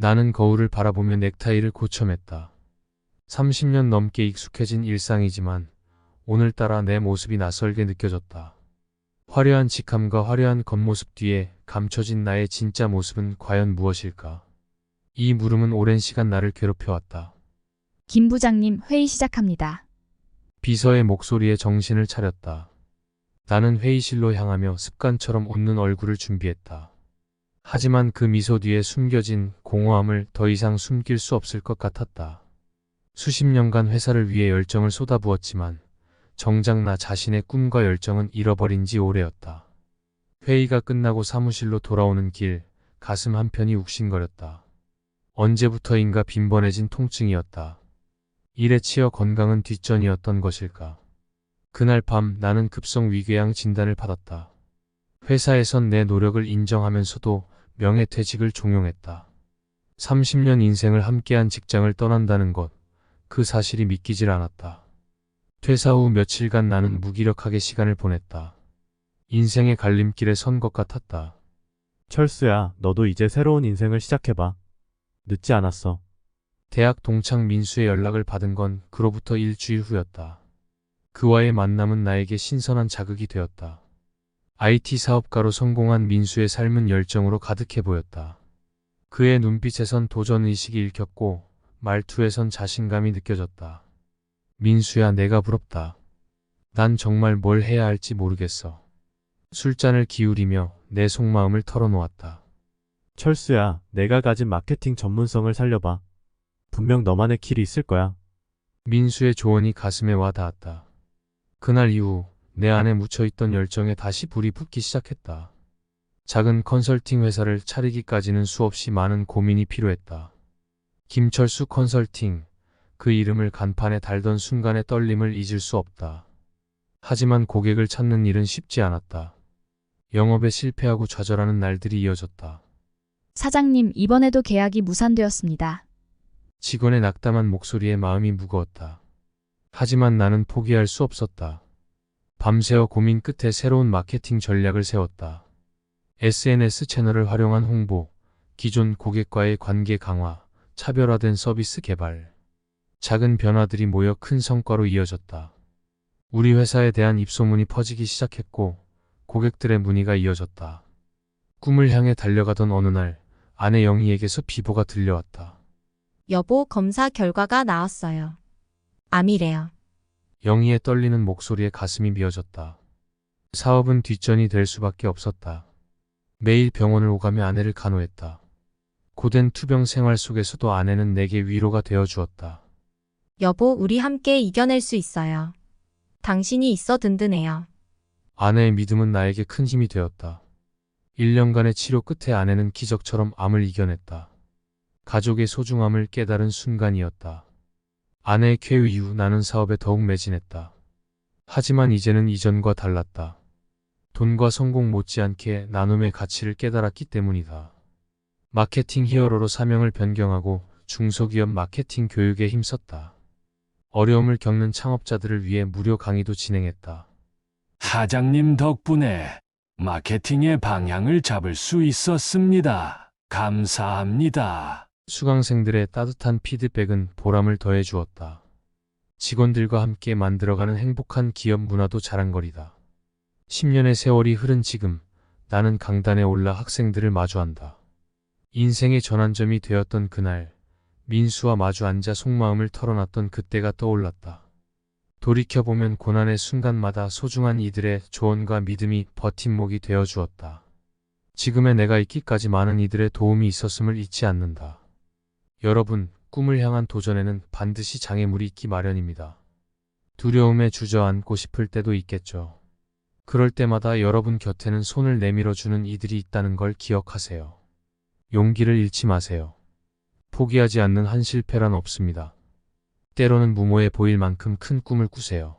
나는 거울을 바라보며 넥타이를 고쳐맸다. 30년 넘게 익숙해진 일상이지만 오늘따라 내 모습이 낯설게 느껴졌다. 화려한 직함과 화려한 겉모습 뒤에 감춰진 나의 진짜 모습은 과연 무엇일까? 이 물음은 오랜 시간 나를 괴롭혀왔다. 김 부장님, 회의 시작합니다. 비서의 목소리에 정신을 차렸다. 나는 회의실로 향하며 습관처럼 웃는 얼굴을 준비했다. 하지만 그 미소 뒤에 숨겨진 공허함을 더 이상 숨길 수 없을 것 같았다. 수십 년간 회사를 위해 열정을 쏟아부었지만 정작 나 자신의 꿈과 열정은 잃어버린 지 오래였다. 회의가 끝나고 사무실로 돌아오는 길, 가슴 한편이 욱신거렸다. 언제부터인가 빈번해진 통증이었다. 일에 치여 건강은 뒷전이었던 것일까? 그날 밤 나는 급성 위궤양 진단을 받았다. 회사에선 내 노력을 인정하면서도 명예퇴직을 종용했다. 30년 인생을 함께한 직장을 떠난다는 것, 그 사실이 믿기질 않았다. 퇴사 후 며칠간 나는 무기력하게 시간을 보냈다. 인생의 갈림길에 선 것 같았다. 철수야, 너도 이제 새로운 인생을 시작해봐. 늦지 않았어. 대학 동창 민수의 연락을 받은 건 그로부터 일주일 후였다. 그와의 만남은 나에게 신선한 자극이 되었다. IT 사업가로 성공한 민수의 삶은 열정으로 가득해 보였다. 그의 눈빛에선 도전의식이 읽혔고 말투에선 자신감이 느껴졌다. 민수야, 내가 부럽다. 난 정말 뭘 해야 할지 모르겠어. 술잔을 기울이며 내 속마음을 털어놓았다. 철수야, 내가 가진 마케팅 전문성을 살려봐. 분명 너만의 길이 있을 거야. 민수의 조언이 가슴에 와 닿았다. 그날 이후 내 안에 묻혀있던 열정에 다시 불이 붙기 시작했다. 작은 컨설팅 회사를 차리기까지는 수없이 많은 고민이 필요했다. 김철수 컨설팅, 그 이름을 간판에 달던 순간의 떨림을 잊을 수 없다. 하지만 고객을 찾는 일은 쉽지 않았다. 영업에 실패하고 좌절하는 날들이 이어졌다. 사장님, 이번에도 계약이 무산되었습니다. 직원의 낙담한 목소리에 마음이 무거웠다. 하지만 나는 포기할 수 없었다. 밤새워 고민 끝에 새로운 마케팅 전략을 세웠다. SNS 채널을 활용한 홍보, 기존 고객과의 관계 강화, 차별화된 서비스 개발. 작은 변화들이 모여 큰 성과로 이어졌다. 우리 회사에 대한 입소문이 퍼지기 시작했고 고객들의 문의가 이어졌다. 꿈을 향해 달려가던 어느 날 아내 영희에게서 비보가 들려왔다. 여보, 검사 결과가 나왔어요. 암이래요. 영희의 떨리는 목소리에 가슴이 미어졌다. 사업은 뒷전이 될 수밖에 없었다. 매일 병원을 오가며 아내를 간호했다. 고된 투병 생활 속에서도 아내는 내게 위로가 되어 주었다. 여보, 우리 함께 이겨낼 수 있어요. 당신이 있어 든든해요. 아내의 믿음은 나에게 큰 힘이 되었다. 1년간의 치료 끝에 아내는 기적처럼 암을 이겨냈다. 가족의 소중함을 깨달은 순간이었다. 아내의 쾌유 이후 나는 사업에 더욱 매진했다. 하지만 이제는 이전과 달랐다. 돈과 성공 못지않게 나눔의 가치를 깨달았기 때문이다. 마케팅 히어로로 사명을 변경하고 중소기업 마케팅 교육에 힘썼다. 어려움을 겪는 창업자들을 위해 무료 강의도 진행했다. 사장님 덕분에 마케팅의 방향을 잡을 수 있었습니다. 감사합니다. 수강생들의 따뜻한 피드백은 보람을 더해 주었다. 직원들과 함께 만들어가는 행복한 기업 문화도 자랑거리다. 10년의 세월이 흐른 지금 나는 강단에 올라 학생들을 마주한다. 인생의 전환점이 되었던 그날 민수와 마주 앉아 속마음을 털어놨던 그때가 떠올랐다. 돌이켜보면 고난의 순간마다 소중한 이들의 조언과 믿음이 버팀목이 되어 주었다. 지금의 내가 있기까지 많은 이들의 도움이 있었음을 잊지 않는다. 여러분, 꿈을 향한 도전에는 반드시 장애물이 있기 마련입니다. 두려움에 주저앉고 싶을 때도 있겠죠. 그럴 때마다 여러분 곁에는 손을 내밀어주는 이들이 있다는 걸 기억하세요. 용기를 잃지 마세요. 포기하지 않는 한 실패란 없습니다. 때로는 무모해 보일 만큼 큰 꿈을 꾸세요.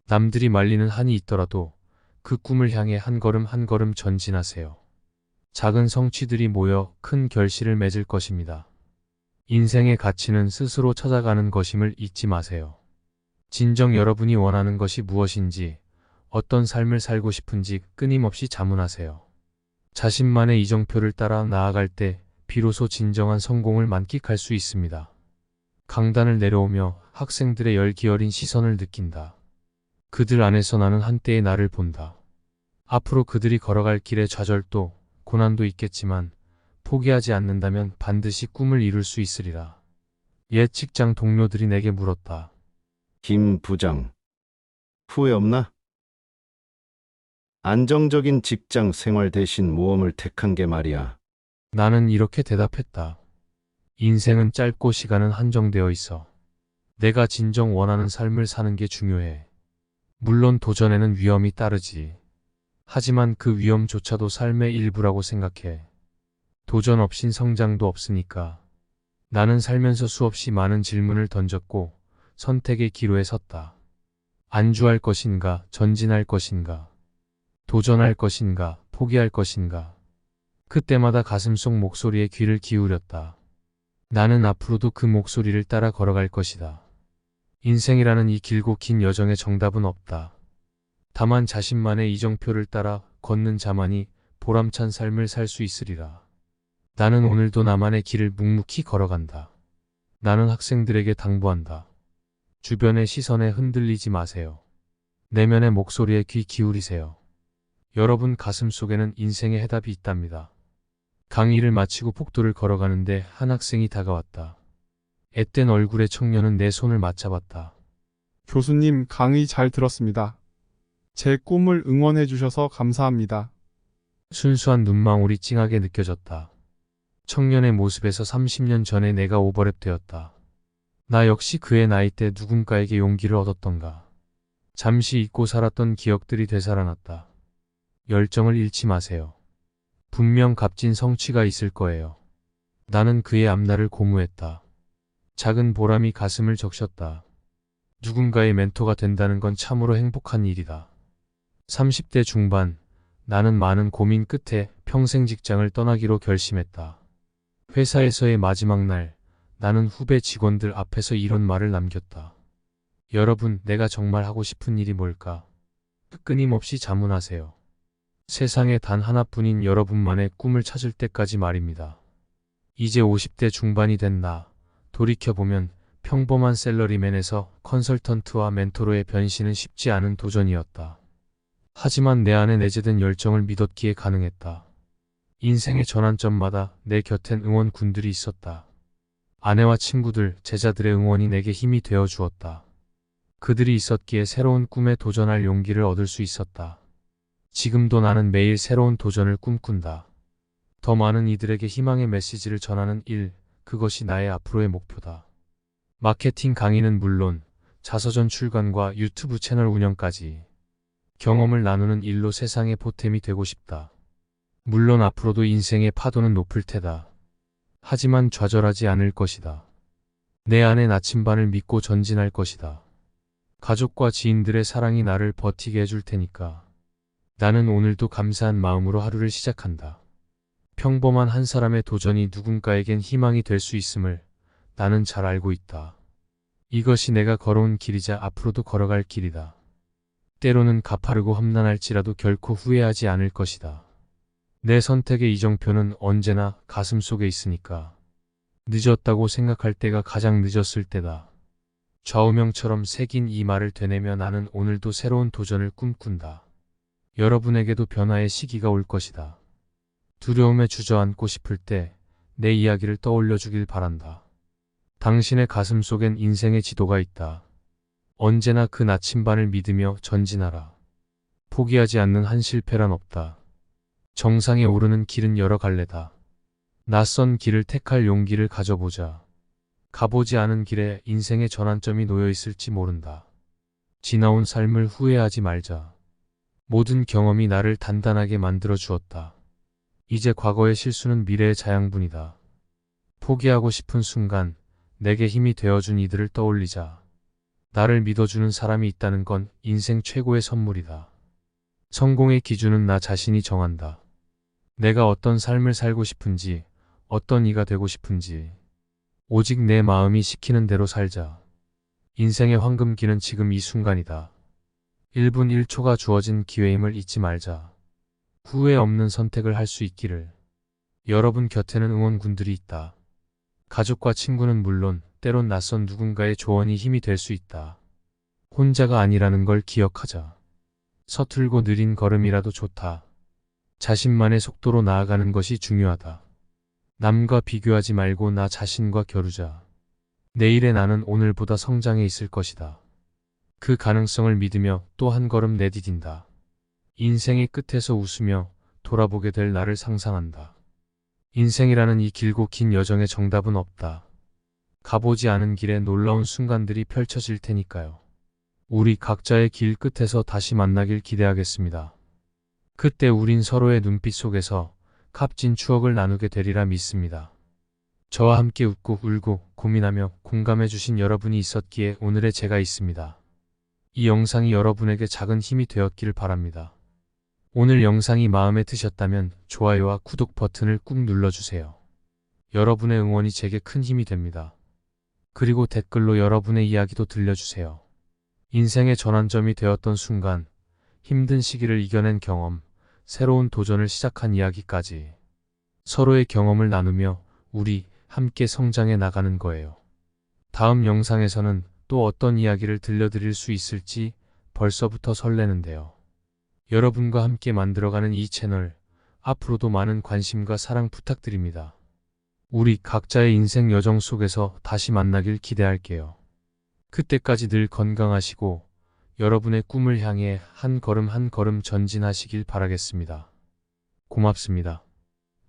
남들이 말리는 한이 있더라도 그 꿈을 향해 한 걸음 한 걸음 전진하세요. 작은 성취들이 모여 큰 결실을 맺을 것입니다. 인생의 가치는 스스로 찾아가는 것임을 잊지 마세요. 진정 여러분이 원하는 것이 무엇인지, 어떤 삶을 살고 싶은지 끊임없이 자문하세요. 자신만의 이정표를 따라 나아갈 때 비로소 진정한 성공을 만끽할 수 있습니다. 강단을 내려오며 학생들의 열기 어린 시선을 느낀다. 그들 안에서 나는 한때의 나를 본다. 앞으로 그들이 걸어갈 길에 좌절도, 고난도 있겠지만 포기하지 않는다면 반드시 꿈을 이룰 수 있으리라. 옛 직장 동료들이 내게 물었다. 김 부장, 후회 없나? 안정적인 직장 생활 대신 모험을 택한 게 말이야. 나는 이렇게 대답했다. 인생은 짧고 시간은 한정되어 있어. 내가 진정 원하는 삶을 사는 게 중요해. 물론 도전에는 위험이 따르지. 하지만 그 위험조차도 삶의 일부라고 생각해. 도전 없인 성장도 없으니까. 나는 살면서 수없이 많은 질문을 던졌고 선택의 기로에 섰다. 안주할 것인가, 전진할 것인가, 도전할 것인가, 포기할 것인가. 그때마다 가슴속 목소리에 귀를 기울였다. 나는 앞으로도 그 목소리를 따라 걸어갈 것이다. 인생이라는 이 길고 긴 여정에 정답은 없다. 다만 자신만의 이정표를 따라 걷는 자만이 보람찬 삶을 살 수 있으리라. 나는 오늘도 나만의 길을 묵묵히 걸어간다. 나는 학생들에게 당부한다. 주변의 시선에 흔들리지 마세요. 내면의 목소리에 귀 기울이세요. 여러분 가슴 속에는 인생의 해답이 있답니다. 강의를 마치고 복도를 걸어가는데 한 학생이 다가왔다. 앳된 얼굴의 청년은 내 손을 맞잡았다. 교수님, 강의 잘 들었습니다. 제 꿈을 응원해 주셔서 감사합니다. 순수한 눈망울이 찡하게 느껴졌다. 청년의 모습에서 30년 전에 내가 오버랩 되었다. 나 역시 그의 나이 때 누군가에게 용기를 얻었던가. 잠시 잊고 살았던 기억들이 되살아났다. 열정을 잃지 마세요. 분명 값진 성취가 있을 거예요. 나는 그의 앞날을 고무했다. 작은 보람이 가슴을 적셨다. 누군가의 멘토가 된다는 건 참으로 행복한 일이다. 30대 중반, 나는 많은 고민 끝에 평생 직장을 떠나기로 결심했다. 회사에서의 마지막 날, 나는 후배 직원들 앞에서 이런 말을 남겼다. 여러분, 내가 정말 하고 싶은 일이 뭘까? 끊임없이 자문하세요. 세상에 단 하나뿐인 여러분만의 꿈을 찾을 때까지 말입니다. 이제 50대 중반이 된 나, 돌이켜보면 평범한 샐러리맨에서 컨설턴트와 멘토로의 변신은 쉽지 않은 도전이었다. 하지만 내 안에 내재된 열정을 믿었기에 가능했다. 인생의 전환점마다 내 곁엔 응원군들이 있었다. 아내와 친구들, 제자들의 응원이 내게 힘이 되어 주었다. 그들이 있었기에 새로운 꿈에 도전할 용기를 얻을 수 있었다. 지금도 나는 매일 새로운 도전을 꿈꾼다. 더 많은 이들에게 희망의 메시지를 전하는 일, 그것이 나의 앞으로의 목표다. 마케팅 강의는 물론 자서전 출간과 유튜브 채널 운영까지 경험을 나누는 일로 세상의 보탬이 되고 싶다. 물론 앞으로도 인생의 파도는 높을 테다. 하지만 좌절하지 않을 것이다. 내 안의 나침반을 믿고 전진할 것이다. 가족과 지인들의 사랑이 나를 버티게 해줄 테니까. 나는 오늘도 감사한 마음으로 하루를 시작한다. 평범한 한 사람의 도전이 누군가에겐 희망이 될 수 있음을 나는 잘 알고 있다. 이것이 내가 걸어온 길이자 앞으로도 걸어갈 길이다. 때로는 가파르고 험난할지라도 결코 후회하지 않을 것이다. 내 선택의 이정표는 언제나 가슴속에 있으니까. 늦었다고 생각할 때가 가장 늦었을 때다. 좌우명처럼 새긴 이 말을 되뇌며 나는 오늘도 새로운 도전을 꿈꾼다. 여러분에게도 변화의 시기가 올 것이다. 두려움에 주저앉고 싶을 때 내 이야기를 떠올려 주길 바란다. 당신의 가슴 속엔 인생의 지도가 있다. 언제나 그 나침반을 믿으며 전진하라. 포기하지 않는 한 실패란 없다. 정상에 오르는 길은 여러 갈래다. 낯선 길을 택할 용기를 가져보자. 가보지 않은 길에 인생의 전환점이 놓여 있을지 모른다. 지나온 삶을 후회하지 말자. 모든 경험이 나를 단단하게 만들어 주었다. 이제 과거의 실수는 미래의 자양분이다. 포기하고 싶은 순간 내게 힘이 되어준 이들을 떠올리자. 나를 믿어주는 사람이 있다는 건 인생 최고의 선물이다. 성공의 기준은 나 자신이 정한다. 내가 어떤 삶을 살고 싶은지, 어떤 이가 되고 싶은지, 오직 내 마음이 시키는 대로 살자. 인생의 황금기는 지금 이 순간이다. 1분 1초가 주어진 기회임을 잊지 말자. 후회 없는 선택을 할 수 있기를. 여러분 곁에는 응원군들이 있다. 가족과 친구는 물론 때론 낯선 누군가의 조언이 힘이 될 수 있다. 혼자가 아니라는 걸 기억하자. 서툴고 느린 걸음이라도 좋다. 자신만의 속도로 나아가는 것이 중요하다. 남과 비교하지 말고 나 자신과 겨루자. 내일의 나는 오늘보다 성장해 있을 것이다. 그 가능성을 믿으며 또 한 걸음 내디딘다. 인생의 끝에서 웃으며 돌아보게 될 나를 상상한다. 인생이라는 이 길고 긴 여정의 정답은 없다. 가보지 않은 길에 놀라운 순간들이 펼쳐질 테니까요. 우리 각자의 길 끝에서 다시 만나길 기대하겠습니다. 그때 우린 서로의 눈빛 속에서 값진 추억을 나누게 되리라 믿습니다. 저와 함께 웃고 울고 고민하며 공감해주신 여러분이 있었기에 오늘의 제가 있습니다. 이 영상이 여러분에게 작은 힘이 되었기를 바랍니다. 오늘 영상이 마음에 드셨다면 좋아요와 구독 버튼을 꾹 눌러주세요. 여러분의 응원이 제게 큰 힘이 됩니다. 그리고 댓글로 여러분의 이야기도 들려주세요. 인생의 전환점이 되었던 순간, 힘든 시기를 이겨낸 경험, 새로운 도전을 시작한 이야기까지 서로의 경험을 나누며 우리 함께 성장해 나가는 거예요. 다음 영상에서는 또 어떤 이야기를 들려드릴 수 있을지 벌써부터 설레는데요. 여러분과 함께 만들어가는 이 채널, 앞으로도 많은 관심과 사랑 부탁드립니다. 우리 각자의 인생 여정 속에서 다시 만나길 기대할게요. 그때까지 늘 건강하시고 여러분의 꿈을 향해 한 걸음 한 걸음 전진하시길 바라겠습니다. 고맙습니다.